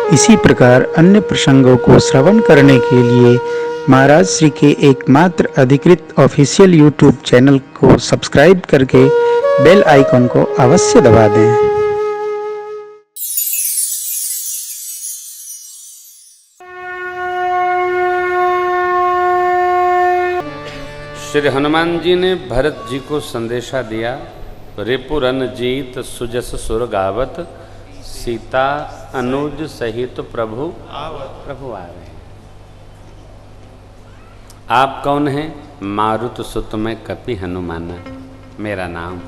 इसी प्रकार अन्य प्रसंगों को श्रवण करने के लिए महाराज श्री के एकमात्र अधिकृत ऑफिशियल यूट्यूब चैनल को सब्सक्राइब करके बेल आइकन को अवश्य दबा दें। श्री हनुमान जी ने भरत जी को संदेशा दिया, रिपुरन जीत सुजस सुर गावत, सीता अनुज सहित प्रभु आवे। आप कौन हैं? मारुत सुत में कपि हनुमाना, मेरा नाम।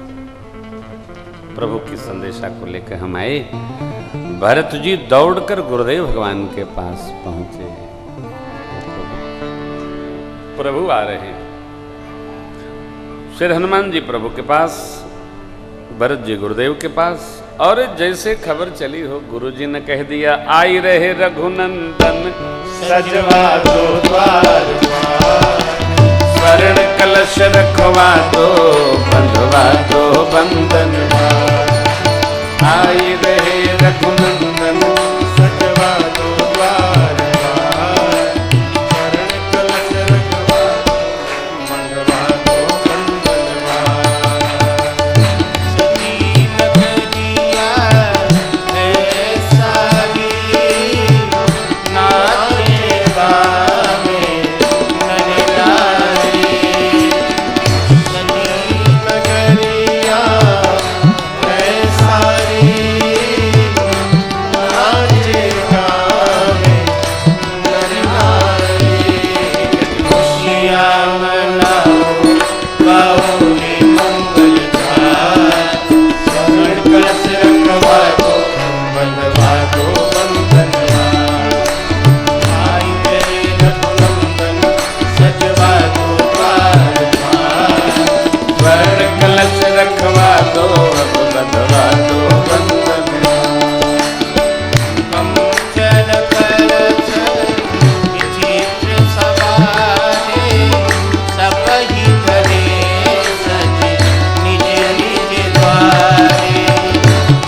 प्रभु की संदेशा को लेकर हम आए। भरत जी दौड़कर गुरुदेव भगवान के पास पहुंचे। प्रभु आ रहे हैं। श्री हनुमान जी प्रभु के पास, भरत जी गुरुदेव के पास। और जैसे खबर चली हो, गुरु जी ने कह दिया, आई रहे रघुनंदन सजवा दो द्वार, स्वर्ण कलश रखवा दो, बंधवा दो बंधन। आई रहे रघुनंदन सजवा दो द्वार, स्वर्ण कलश रखवा दो, बंधवा दो बंधनवार। सखी नगरिया है सारी, नाचे गावे नर नारी। सखी नगरिया है सारी, नाचे गावे नर नारी। खुशियाँ मनाओ गाओ रे मंगल गान, स्वर्ण कलश रखवा दो, बंधवा दो बंधनवार। आई तेरे रघुनंदन सजवा दो द्वार, स्वर्ण कलश रखवा दो, बंधवा दो बंधन। कंचन कलश विचित्र सवारे, सबहि करे सज निज निज द्वारे।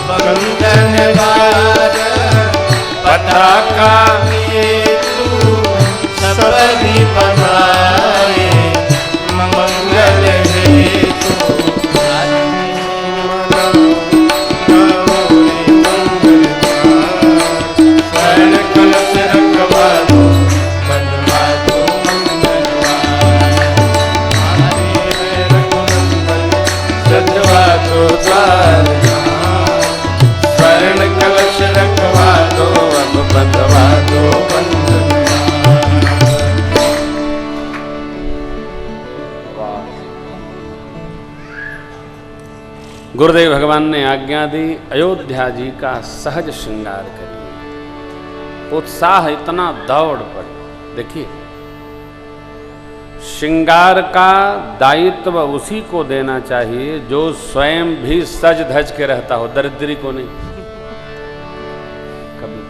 बंधन वार पताका हेतु सबहि बनाए, मंगल हेतु स्वर्ण कलश रखवा दो, बंधवा दो बंधनवार। सजवा दो द्वार, स्वर्ण कलश रखवा दो, अब बंधवा दो बंधन। गुरुदेव भगवान ने आज्ञा दी, अयोध्या जी का सहज श्रृंगार करिए। उत्साह इतना दौड़ पड़े। देखिए, श्रृंगार का दायित्व उसी को देना चाहिए जो स्वयं भी सज धज के रहता हो, दरिद्री को नहीं। कभी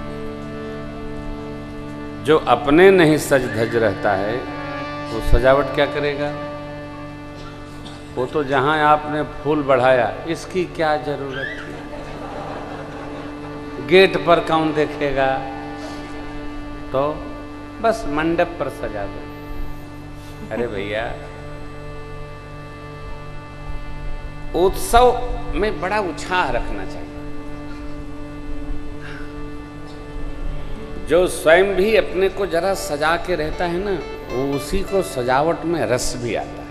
जो अपने नहीं सज धज रहता है, वो सजावट क्या करेगा? वो तो जहां आपने फूल बढ़ाया, इसकी क्या जरूरत थी? गेट पर कौन देखेगा? तो बस मंडप पर सजा दो। अरे भैया, उत्सव में बड़ा उत्साह रखना चाहिए। जो स्वयं भी अपने को जरा सजा के रहता है ना, वो उसी को सजावट में रस भी आता है।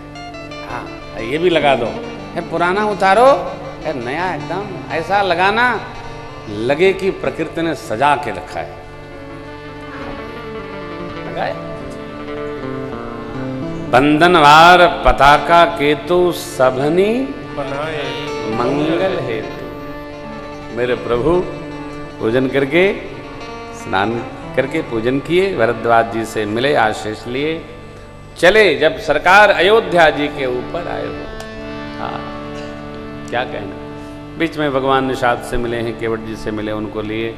हाँ, ये भी लगा दो, है पुराना उतारो, है नया एकदम ऐसा लगाना लगे कि प्रकृति ने सजा के रखा है। लगाए बंधनवार पताका केतु सबनी बनाए मंगल हेतु। मेरे प्रभु पूजन करके, स्नान करके पूजन किए, भरद्वाज जी से मिले, आशीष लिए, चले। जब सरकार अयोध्या जी के ऊपर आए हो, हाँ क्या कहना। बीच में भगवान निषाद से मिले हैं, केवट जी से मिले, उनको लिए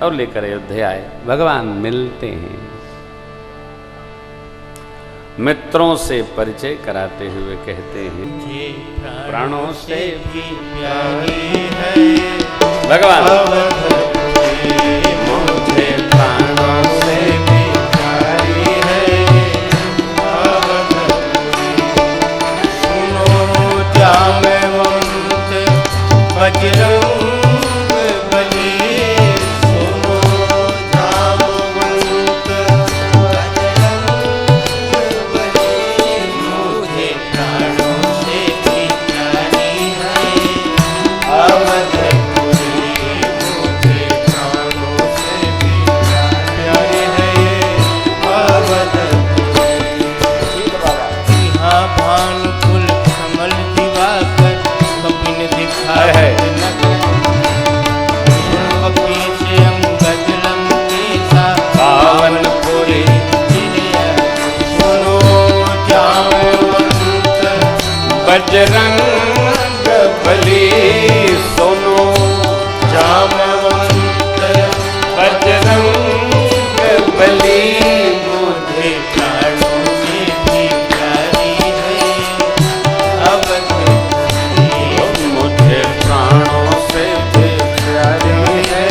और लेकर अयोध्या आए। भगवान मिलते हैं, मित्रों से परिचय कराते हुए कहते हैं, प्राणों से भी प्यारी है भगवान मुझे बजरंग बली सुनो, जामवंत बजरंग बली मुझे प्राणों में भी प्यारी है अवधपुरी। मुझे प्राणों से भी प्यारी है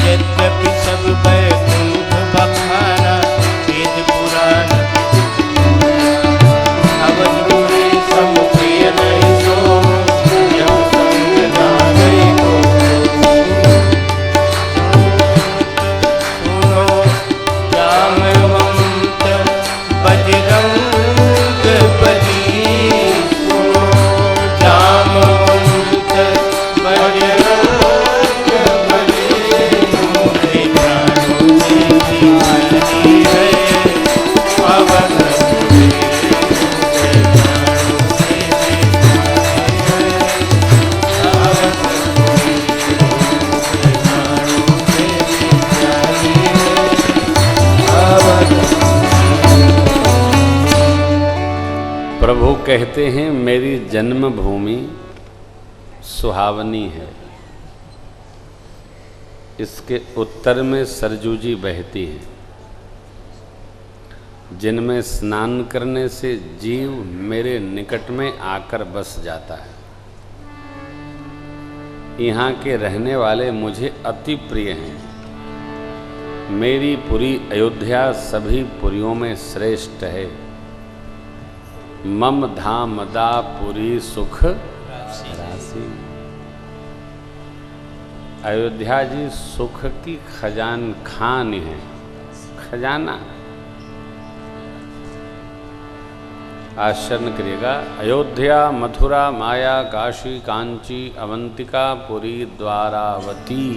यद्यपि सब वैकुंठ बखारा वेद पुराण अवधपुरी सम प्रिय नहीं सो यह संग जाने को। सुनो जामवंत बजरंग बली, सुनो जामवंत बजरंग बली, मुझे प्राणों में भी प्यारी है अवधपुरी। मुझे प्राणों में भी प्यारी है अवधपुरी। मुझे प्राणों में भी प्यारी है अवधपुरी। प्रभु कहते हैं मेरी जन्मभूमि सुहावनी है। इसके उत्तर में सरजू जी बहती है, जिनमें स्नान करने से जीव मेरे निकट में आकर बस जाता है। यहाँ के रहने वाले मुझे अति प्रिय हैं। मेरी पुरी अयोध्या सभी पुरियों में श्रेष्ठ है। मम धाम दा पुरी सुख राशि। अयोध्या जी सुख की खजान खान है, खजाना। आश्चर्य करिएगा, अयोध्या, मथुरा, माया, काशी, कांची, अवंतिका, पुरी, द्वारावती,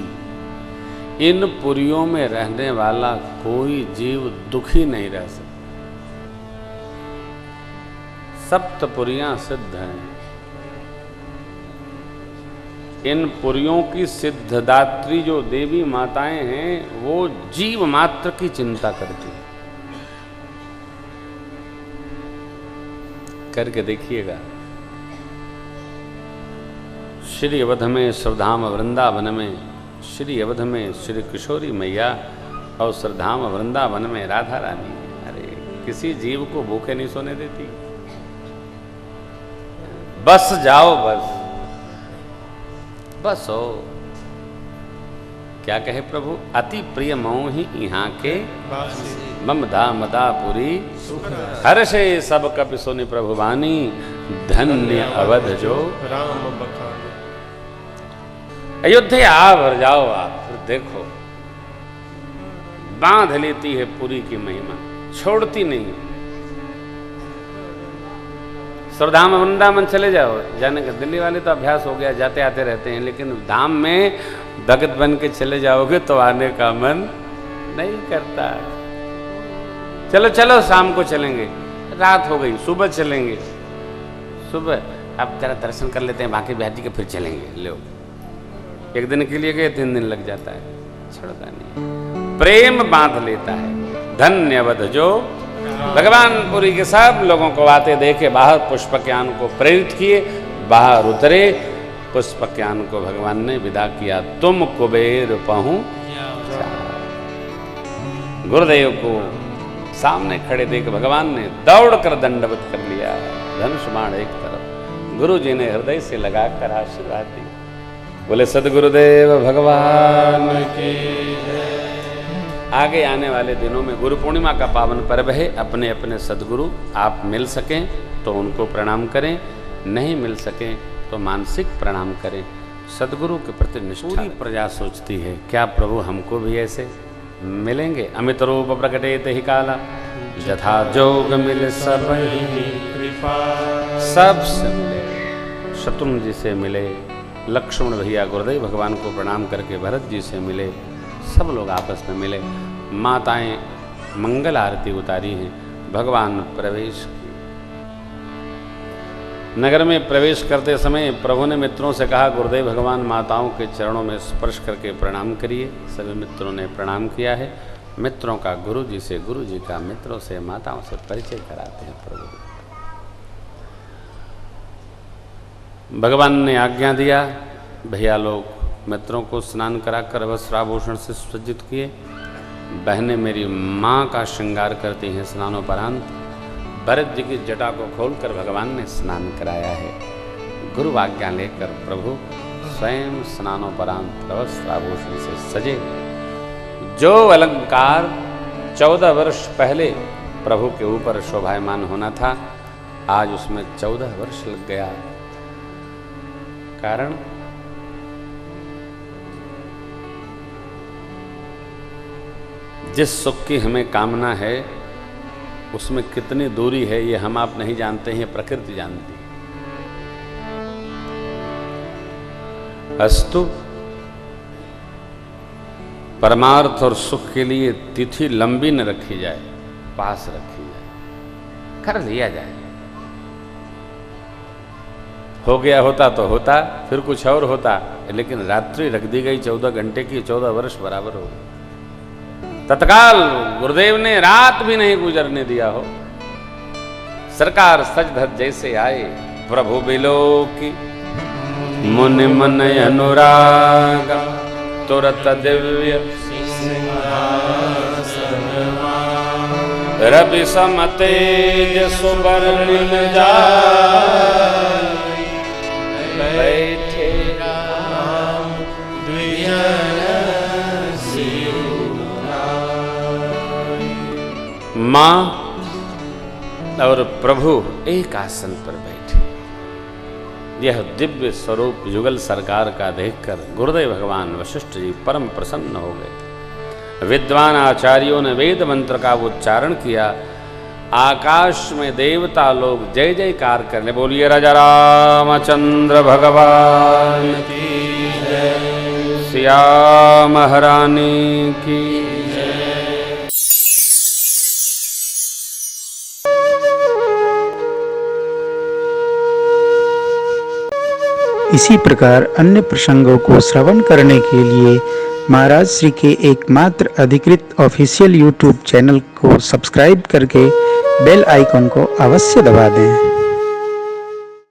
इन पुरियों में रहने वाला कोई जीव दुखी नहीं रह सकता। सप्तपुरियां सिद्ध हैं। इन पुरियों की सिद्धदात्री जो देवी माताएं हैं, वो जीव मात्र की चिंता करती हैं। करके देखिएगा। श्री अवध में, श्रद्धाम वृंदावन में, श्री अवध में श्री किशोरी मैया और श्रद्धाम वृंदावन में राधा रानी। अरे किसी जीव को भूखे नहीं सोने देती। बस जाओ, बस हो। क्या कहे प्रभु, अति प्रिय मोहि यहाँ के ममदा मदापुरी, हर्षे सब कपि सुनि प्रभु वाणी, धन्य अवध जो राम बखानी। अयोध्या भर जाओ आप, फिर देखो बांध लेती है पुरी की महिमा, छोड़ती नहीं। श्रद्धाम वृंदावन चले जाओ, जाने का दिल्ली वाले तो अभ्यास हो गया, जाते आते रहते हैं, लेकिन धाम में भगत बन के चले जाओगे तो आने का मन नहीं करता। चलो चलो शाम को चलेंगे, रात हो गई, सुबह चलेंगे। सुबह अब जरा दर्शन कर लेते हैं बाकी बिहारी के, फिर चलेंगे। लो, एक दिन के लिए गए, 3 दिन लग जाता है, छोड़ता नहीं। प्रेम बांध लेता है। धन्यवद जो भगवान पुरी के सब लोगों को आते देखे, बाहर पुष्पज्ञान को प्रेरित किए, बाहर उतरे, पुष्पज्ञान को भगवान ने विदा किया। तुम कुबेर पहुंचा। गुरुदेव को सामने खड़े देख भगवान ने दौड़कर दंडवत कर लिया, धनुष बाण एक तरफ। गुरु जी ने हृदय से लगाकर आशीर्वाद दिया। बोले सदगुरुदेव भगवान की जय। आगे आने वाले दिनों में गुरु पूर्णिमा का पावन पर्व है। अपने अपने सदगुरु आप मिल सकें तो उनको प्रणाम करें, नहीं मिल सकें तो मानसिक प्रणाम करें। सदगुरु के प्रति निष्ठा। पूरी प्रजा सोचती है क्या प्रभु हमको भी ऐसे मिलेंगे। अमित रूप प्रकटेत ही काला, जथा जोग मिले सब कृपा। सबसे मिले, शत्रुघ्न जी से मिले, लक्ष्मण भैया गुरुदेव भगवान को प्रणाम करके भरत जी से मिले, सब लोग आपस में मिले। माताएं मंगल आरती उतारी हैं। भगवान प्रवेश किए। नगर में प्रवेश करते समय प्रभु ने मित्रों से कहा, गुरुदेव भगवान माताओं के चरणों में स्पर्श करके प्रणाम करिए। सभी मित्रों ने प्रणाम किया है। मित्रों का गुरु जी से, गुरु जी का मित्रों से, माताओं से परिचय कराते हैं प्रभु। भगवान ने आज्ञा दिया, भैया लोग मित्रों को स्नान कराकर वस्त्राभूषण से सज्जित किए। बहनें मेरी माँ का श्रृंगार करती हैं स्नानोपरांत। भरत जी की जटा को खोलकर भगवान ने स्नान कराया है। गुरु आज्ञा लेकर प्रभु स्वयं स्नानोपरांत वस्त्राभूषण से सजे। जो अलंकार 14 वर्ष पहले प्रभु के ऊपर शोभायमान होना था, आज उसमें 14 वर्ष लग गया। कारण जिस सुख की हमें कामना है उसमें कितनी दूरी है ये हम आप नहीं जानते हैं, प्रकृति जानती है। अस्तु परमार्थ और सुख के लिए तिथि लंबी न रखी जाए, पास रखी जाए, कर लिया जाए। हो गया होता तो होता, फिर कुछ और होता, लेकिन रात्रि रख दी गई 14 घंटे की, 14 वर्ष बराबर हो गए। तत्काल गुरुदेव ने रात भी नहीं गुजरने दिया हो। सरकार सज धज जैसे आए, प्रभु बिलो की मुनि मन अनुराग, तुरत दिव्य रवि सम तेज सुबर्णिन जाय, बैठे राम द्विजन सिरुनाय। माँ और प्रभु एक आसन पर बैठे। यह दिव्य स्वरूप युगल सरकार का देखकर गुरुदेव भगवान वशिष्ठ जी परम प्रसन्न हो गए। विद्वान आचार्यों ने वेद मंत्र का उच्चारण किया। आकाश में देवता लोग जय जयकार करने, बोलिए राजा रामचंद्र भगवान की जय, सिया महारानी की जय। इसी प्रकार अन्य प्रसंगों को श्रवण करने के लिए महाराज श्री के एकमात्र अधिकृत ऑफिशियल यूट्यूब चैनल को सब्सक्राइब करके बेल आइकन को अवश्य दबा दें।